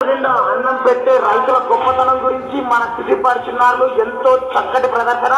అన్నం పెట్టే రైతుల గొప్పతనం గురించి మన సిద్ధిపరిచినారు ఎంతో చక్కటి ప్రదర్శన.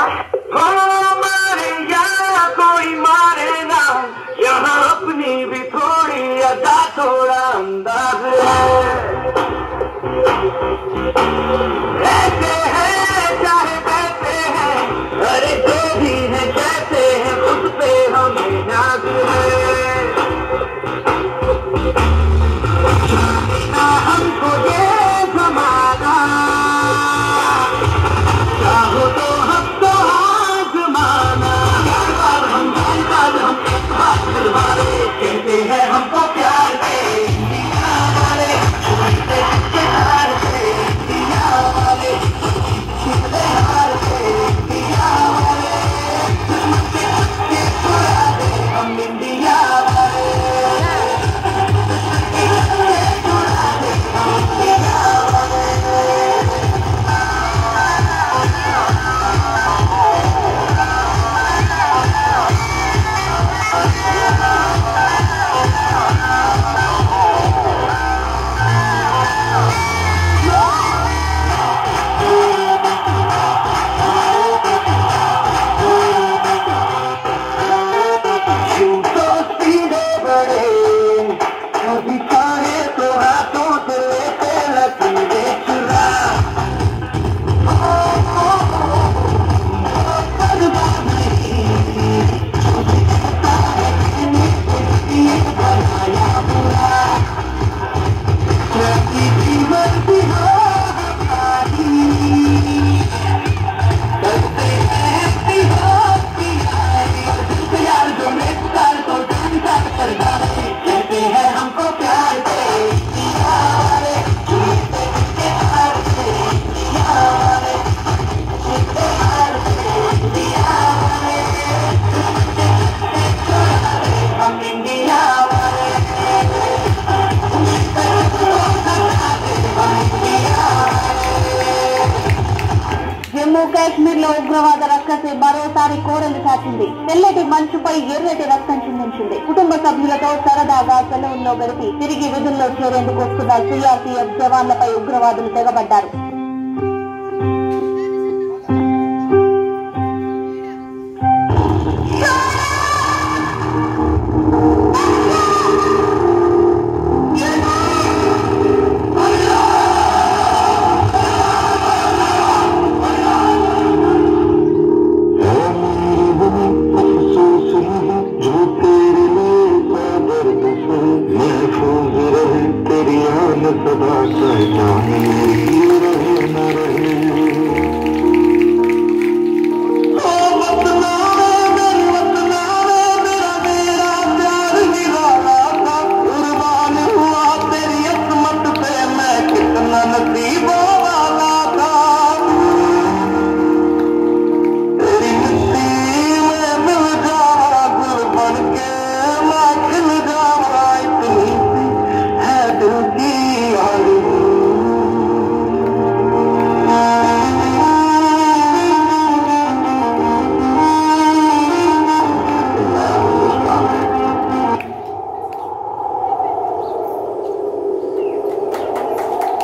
కాశ్మీర్లో ఉగ్రవాద రక్కసి మరోసారి కోరలు చాచింది. తెల్లటి మంచుపై ఎర్రటి రక్తం చిందించింది. కుటుంబ సభ్యులతో సరదాగా సెలవుల్లో గడిపి తిరిగి విధుల్లో చేరేందుకు వస్తున్న సిఆర్పీఎఫ్ జవాన్లపై ఉగ్రవాదులు తెగబడ్డారు.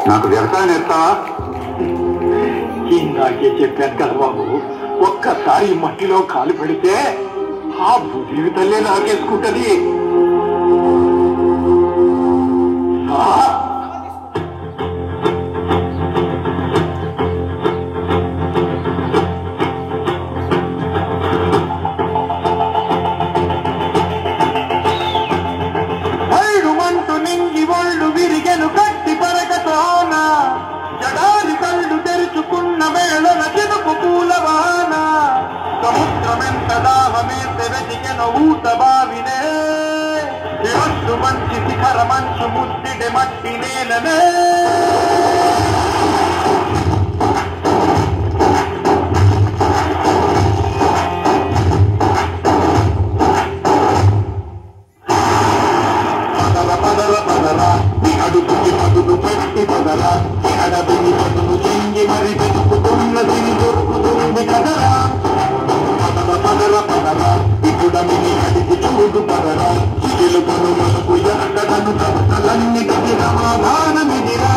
నాకు వ్యవసాయం నేర్తావా? ఇందాకే చెప్పాను కదా బాబు, ఒక్కసారి మట్టిలో కాలు పెడితే ఆ భూదేవి తల్లే నాకేసుకుంటది. మంటు నింగి ఒళ్ళు విరిగెను గట్టి పరకతోన జడాలి కళ్ళు తెరుచుకున్న వేళన చినుకు పూలవాన సముద్రమెంత దాహమేస్తే వెతికెను ఊట బావినే ఇరొచ్చు మంచి శిఖర మంచు ముద్దిడి మట్టి నేలనే అడుగుకి పదులు పెట్టి పదరా అడవిని పదులు చెంగి మరి వెతుకుతున్నది దొరుకుతుంది కదరా పదర పదర పదరా ఇప్పుడమిని అడిగి చూడు పదరా చిగులు పనులకు ఎక్కడను కవతలన్నీ గదిరా భానమిదిరా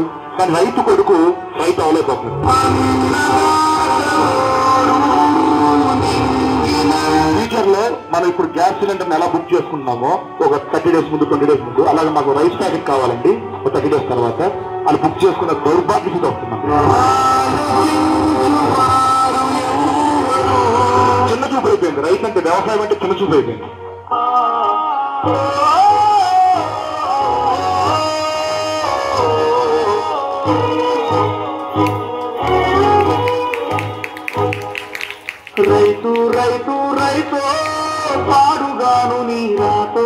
అవుతున్నాడు, కానీ రైతు కొడుకు రైతు అవలేకపోతున్నాడు. ఫ్యూచర్ లో మనం ఇప్పుడు గ్యాస్ సిలిండర్ ఎలా బుక్ చేసుకుంటున్నామో ఒక 30 days ముందు 20 days ముందు, అలాగే మాకు రైస్ ప్యాకెట్ కావాలండి ఒక 30 days తర్వాత అది బుక్ చేసుకున్న దౌర్భాగ్య స్థితి వస్తున్నాం. చిన్న చూపు అయిపోయింది. రైతు అంటే వ్యవసాయం అంటే చిన్న చూపు అయిపోయింది. రైతు రైతు రైతు పాడుగాను నీ రాతో,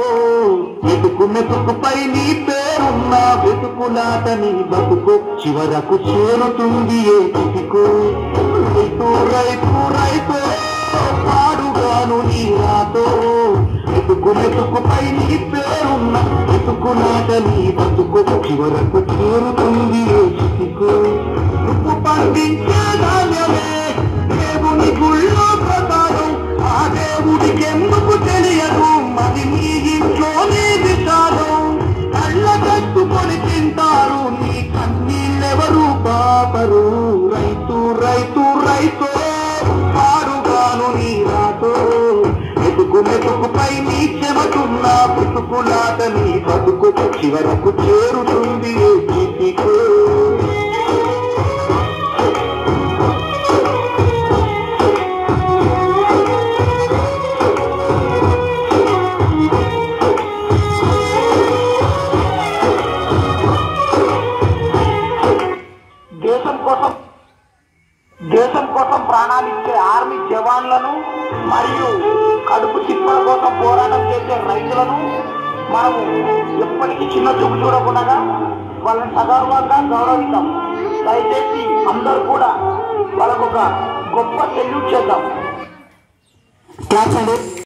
వెతుకు మెతుకుపై నీ పేరున్న వెతుకులాట నీ బతుకు చివరకు చేరుతుంది ఏ స్థితికు. రైతు రైతు రైతు పాడుగాను నీ రాతో, వెతుకు మెతుకుపై నీ పేరున్న వెతుకులాట నీ బతుకు చివరకు చేరుతుంది ఏ స్థితికు. నువ్వు పండించే ధాన్యమే దేవుని గుళ్ళో ప్రసాదం, ఆ దేవుడికెందుకు తెలియదు మరి నీ ఇంట్లోనే విషాదం. కళ్ళ కట్టుకొని తింటారు నీ కన్నీళ్ళెవరు పాపరు. రైతు రైతు రైతు పాడుగాను నీ రాతో, వెతుకు మెతుకుపై నీ చెమటున్న బతుకులాట నీ బతుకు చివరకు చేరుతుంది ఏ స్థితికు. దేశం కోసం ప్రాణాలిచ్చే ఆర్మీ జవాన్లను మరియు కడుపు చిప్పల కోసం పోరాటం చేసే రైతులను మనము ఎప్పటికీ చిన్న చూపు చూడకుండా వాళ్ళని సగర్వంగా గౌరవిద్దాం. దయచేసి అందరూ కూడా వాళ్ళకు ఒక గొప్ప సెల్యూట్ చేద్దాం.